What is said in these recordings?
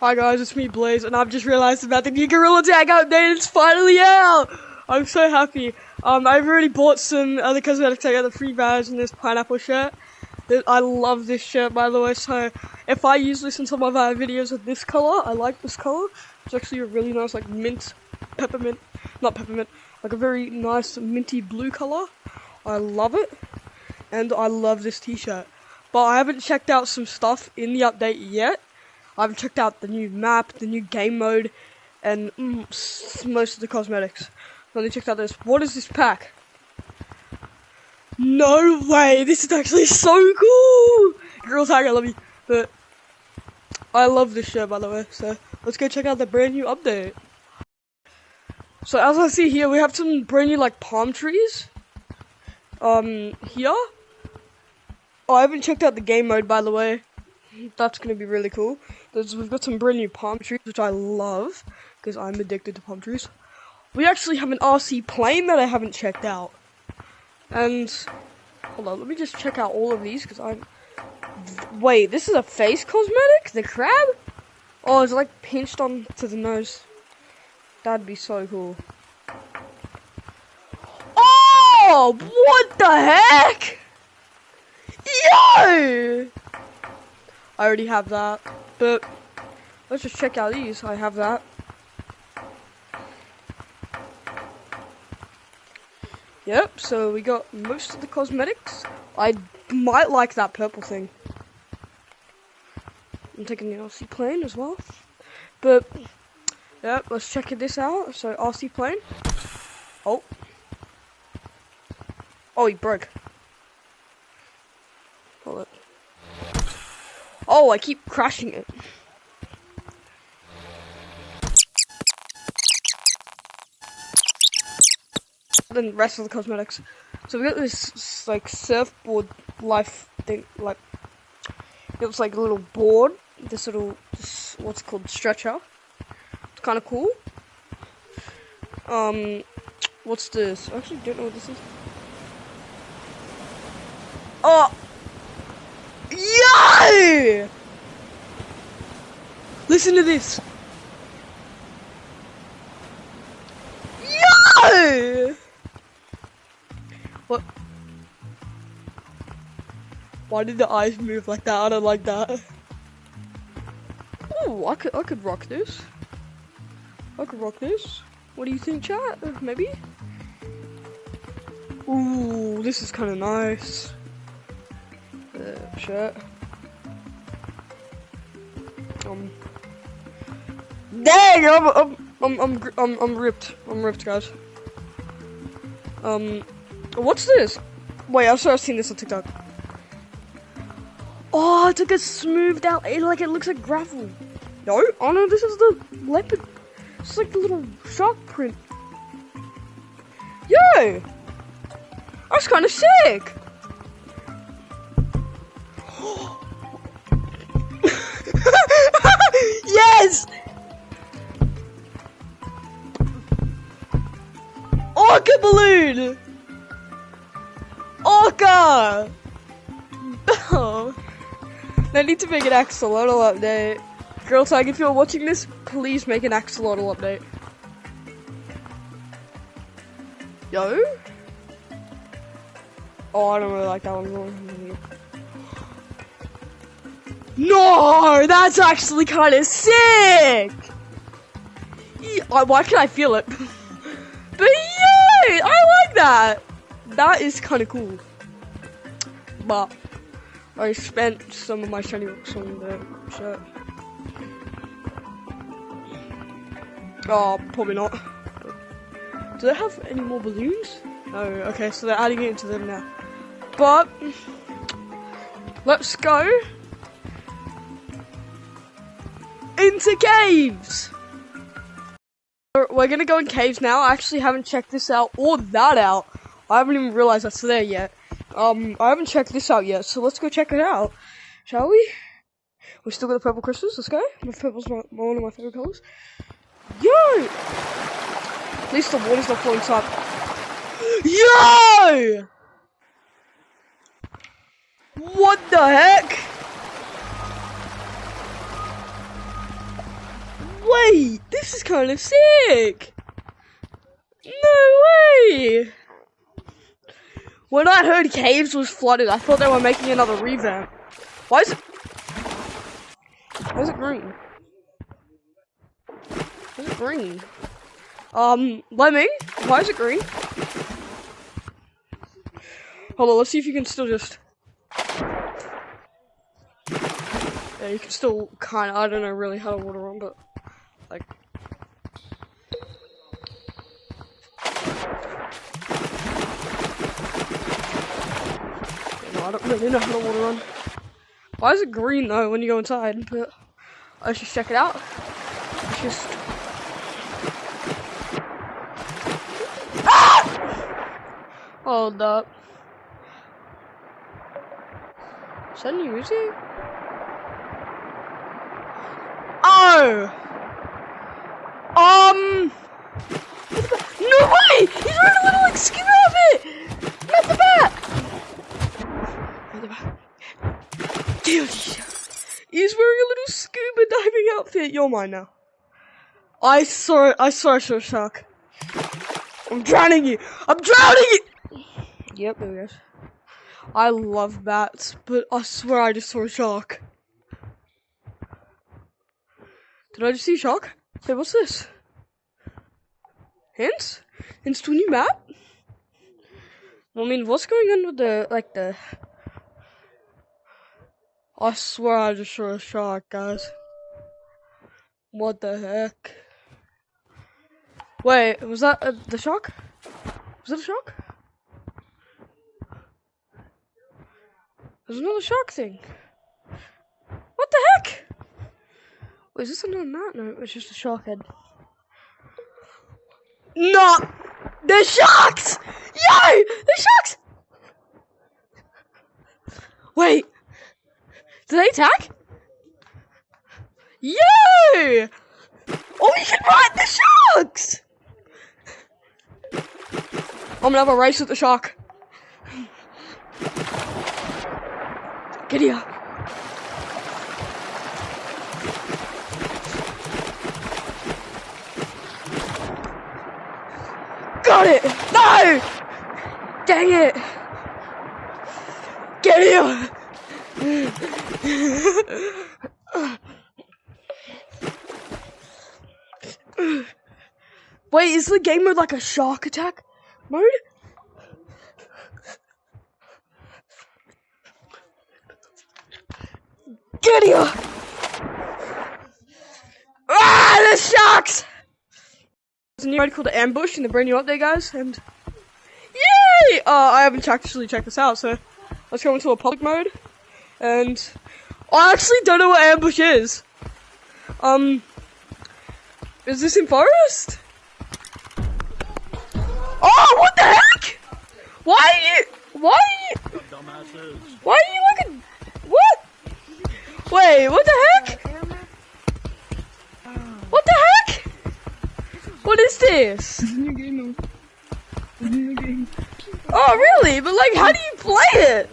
Hi guys, it's me Blaze, and I've just realized about the new Gorilla Tag update. It's finally out! I'm so happy. I've already bought some other cosmetics. I got the free badge and this pineapple shirt. I love this shirt, by the way, so if I use this in some of our videos with this color, I like this color. It's actually a really nice, like, not peppermint, like a very nice minty blue color. I love it, and I love this t-shirt. But I haven't checked out some stuff in the update yet. I haven't checked out the new map, the new game mode, and most of the cosmetics. I've only checked out this. What is this pack? No way! This is actually so cool! Girl Tag, I love you. But I love this shirt, by the way. So let's go check out the brand new update. So as I see here, we have some brand new like palm trees. Here. Oh, I haven't checked out the game mode, by the way. That's gonna be really cool. We've got some brand new palm trees, which I love, because I'm addicted to palm trees. We actually have an RC plane that I haven't checked out. And, hold on, let me just check out all of these, because wait, this is a face cosmetic? The crab? Oh, it's like pinched on to the nose. That'd be so cool. Oh, what the heck? Yo! I already have that, but let's just check out these. I have that. Yep, so we got most of the cosmetics. I might like that purple thing. I'm taking the RC plane as well. But, yep, let's check this out. So, RC plane. Oh, he broke. Hold it. Oh, I keep crashing it. Then the rest of the cosmetics. So we got this like surfboard life thing, like it looks like a little board. This what's called stretcher. It's kind of cool. What's this? I actually don't know what this is. Oh. Yo! Listen to this. Yo! What? Why did the eyes move like that? I don't like that. Oh, I could rock this. I could rock this. What do you think, chat? Maybe? Ooh, this is kind of nice. Shirt. Dang! I'm ripped. I'm ripped, guys. What's this? Wait, I've seen this on TikTok. Oh, it's like a smoothed out. It looks like gravel. No, oh no, this is the leopard. It's like the little shark print. Yo, that's kind of sick. Yes! Orca balloon! Orca! Oh. I need to make an AXOLOTL update. Girl Tag, if you're watching this, please make an AXOLOTL update. Yo? Oh, I don't really like that one. No, that's actually kind of sick. Why can I feel it? But yeah, I like that. That is kind of cool. But I spent some of my shiny rocks on the shirt. Oh, probably not. Do they have any more balloons? No. Okay, so they're adding it into them now. But let's go into caves. We're gonna go in caves now. I actually haven't checked this out or that out. I haven't even realized that's there yet. I haven't checked this out yet, so let's go check it out, shall we? We still got the purple crystals. Let's go. Purple's one of my favorite colors. Yo! At least the water's not flowing up. Yo! What the heck? Wait, this is kind of sick. No way. When I heard caves was flooded, I thought they were making another revamp. Why is it green? Why is it green? Lemming, why is it green? Hold on, let's see if you can still just... Yeah, you can still kinda, I don't know really how to water on, but, like... No, I don't really know how to water on. Why is it green though when you go inside? But let's just check it out. Let's just... Ah! Hold up. Is that new music? Oh! No way! He's wearing a little like skin outfit! Not the bat! He's wearing a little scuba diving outfit. You're mine now. I saw a shark. I'm drowning you! I'm drowning you! Yep, there he goes. I love bats, but I swear I just saw a shark. Did I just see a shark? Hey, what's this? Hints? Hints to a new map? I mean, what's going on with the... I swear I just saw a shark, guys. What the heck? Wait, was that the shark? Was that a shark? There's another shark thing. What the heck? Wait, is this another map? No, it's just a shark head. No! The sharks! Yo! The sharks! Wait. Do they attack? Yo! Oh, we can ride the sharks! I'm gonna have a race with the shark. Get here. Got it! No! Dang it! Get here! Wait, is the game mode like a shark attack mode? Get here! Ah, the sharks! There's a new mode called Ambush in the brand new update, guys, and yay! I haven't actually checked this out, so let's go into a public mode, and I actually don't know what Ambush is. Is this in Forest? Oh, what the heck? Why are you looking? What? Wait, what the heck? What the heck? What is this? Oh, really? But like, how do you play it?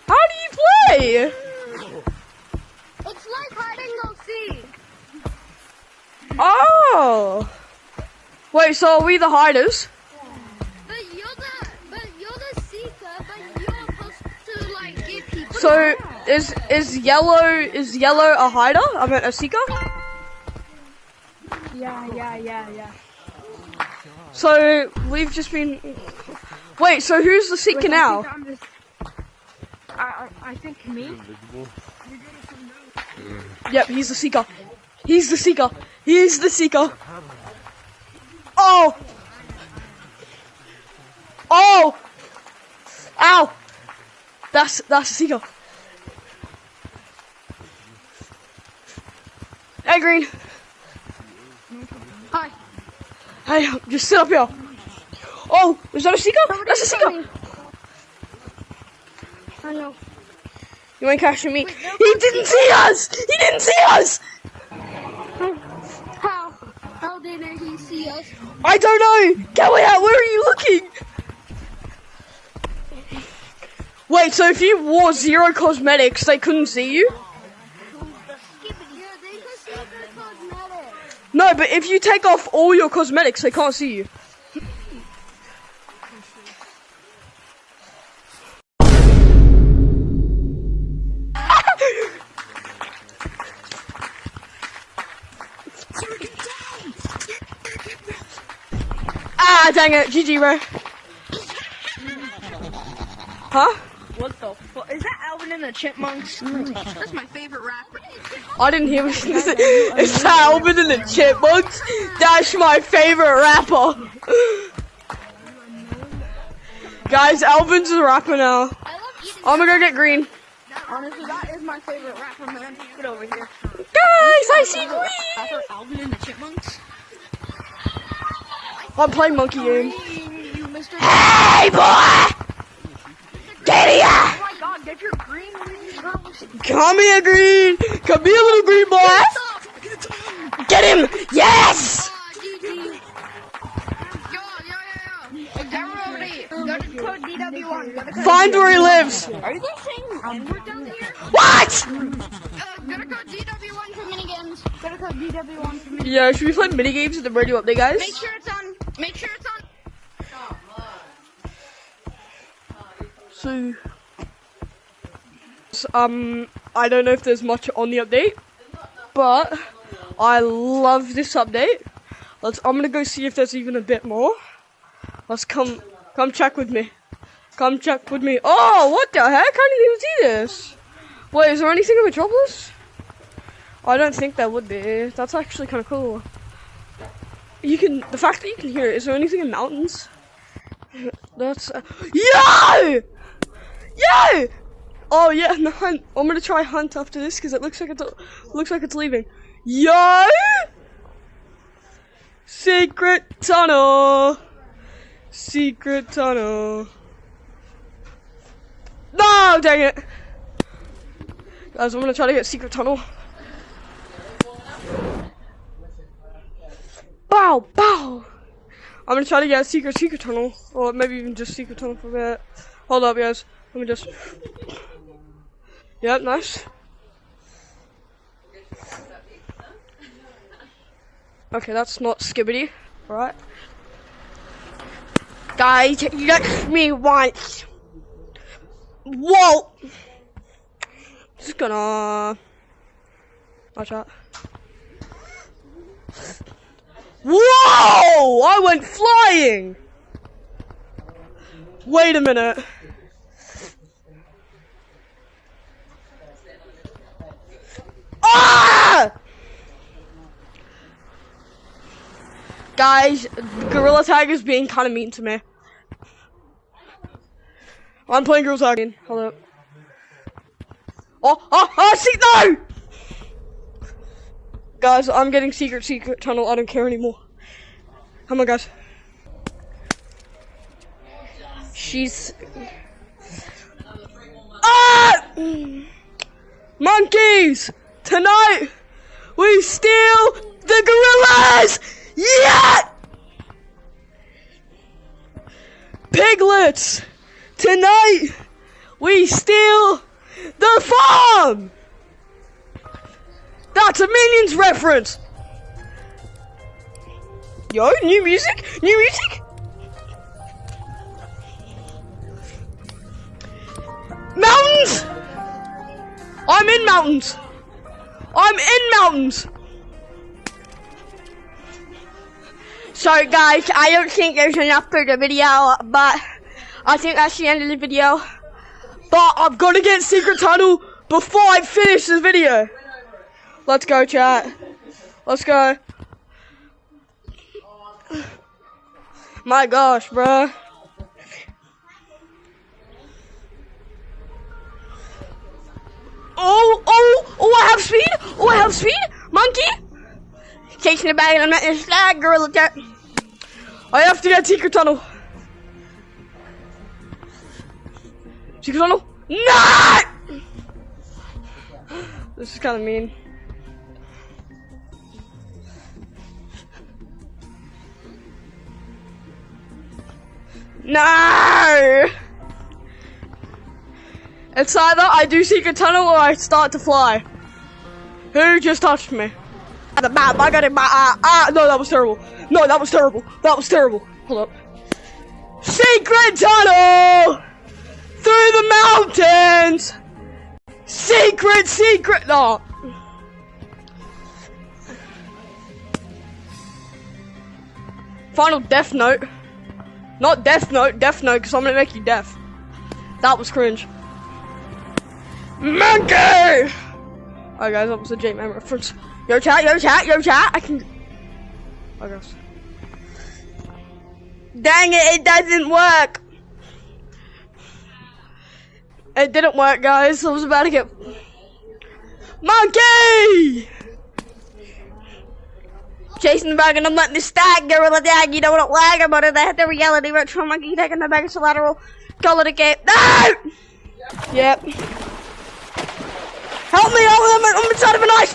How do you play? It's like hide and go seek. Oh. Wait, so are we the hiders? But you're the seeker, but you're supposed to like give people. So is yellow a hider? I meant a seeker? Yeah. So we've just been. Wait, so who's the seeker now? I think me. Yep, he's the seeker. He's the seeker. He's the seeker. Oh! Oh! Ow! That's a seeker. Hey, Green. Hi. Hey, just sit up here. Oh, is that a seeker? That's a seeker. I know. You ain't catching me. He didn't see us! He didn't see us! How? How didn't he see us? I don't know! Get way out! Where are you looking? Wait, so if you wore zero cosmetics, they couldn't see you? No, but if you take off all your cosmetics, they can't see you. Ah, dang it. GG, bro. Huh? What the fuck? Is that Alvin and the Chipmunks? That's my favorite rapper. I didn't hear what you said. It's Alvin and the Chipmunks. That's my favorite rapper. Guys, Alvin's a rapper now. I'm gonna go get green. Honestly, that is my favorite rapper, man. Get over here. Guys, I see green. Rapper Alvin and the Chipmunks. I'm playing monkey game. You Mr. Hey, boy! Get here! Oh my god, get your green girls. Come here, green! Come here, little green boy! Get him! Yes! Code DW1. Find where he lives! Are you guys saying N-word down here? What? Gotta code DW1 for minigames. Gotta code DW1 for me. Yeah, should we play minigames at the radio update, guys? Make sure it's on. Make sure it's on. So, I don't know if there's much on the update, but I love this update. I'm gonna go see if there's even a bit more. Let's come check with me. Come check with me. Oh, what the heck? I didn't even see this. Wait, is there anything in Metropolis? I don't think there would be. That's actually kind of cool. The fact that you can hear it. Is there anything in mountains? That's, yo! Yo! Oh yeah, no, I'm gonna try hunt after this because it looks like it's leaving. Yo! Secret tunnel. Secret tunnel. No, dang it. Guys, I'm gonna try to get secret tunnel. Bow, bow. I'm gonna try to get a secret tunnel, or maybe even just secret tunnel for a bit. Hold up, guys. Let me just. Yep, nice. Okay, that's not skibbity. Alright. Guys, let me once. Whoa! Just gonna. Watch out. Whoa! I went flying! Wait a minute. Ah! Guys, Gorilla Tag is being kind of mean to me. I'm playing Gorilla Tag. Hold up. Oh, see, no! Guys, I'm getting secret tunnel. I don't care anymore. Come on, guys. She's... Ah! Monkeys! Tonight, we steal the gorillas! Yeah! Piglets! Tonight, we steal the farm! That's a Minions reference! Yo, new music? New music? Mountains! I'm in mountains! I'm in mountains! Sorry guys, I don't think there's enough for the video, but I think that's the end of the video. But I'm gonna get secret tunnel before I finish this video. Let's go, chat. Let's go. My gosh, bruh. Oh, I have speed. Oh, I have speed. Monkey. Chasing the bag and I'm not in slag, Gorilla Tag. I have to get secret tunnel. Secret tunnel? No! This is kind of mean. No! It's either I do secret tunnel or I start to fly. Who just touched me? The map, I got it. No, that was terrible. No, that was terrible. That was terrible. Hold up. Secret tunnel through the mountains. Secret. No. Final death note. Not death note, because I'm gonna make you deaf. That was cringe. Monkey! Alright guys, that was a J-Man reference. Yo chat, I can... I guess. Dang it doesn't work! It didn't work, guys. I was about to get... Monkey! Chasing the bag and I'm letting this stack gorilla tag. You know what lag about it? I had the reality retro monkey taking the bag of lateral. Call it a game. No! Yep. Help me, I'm inside of an ice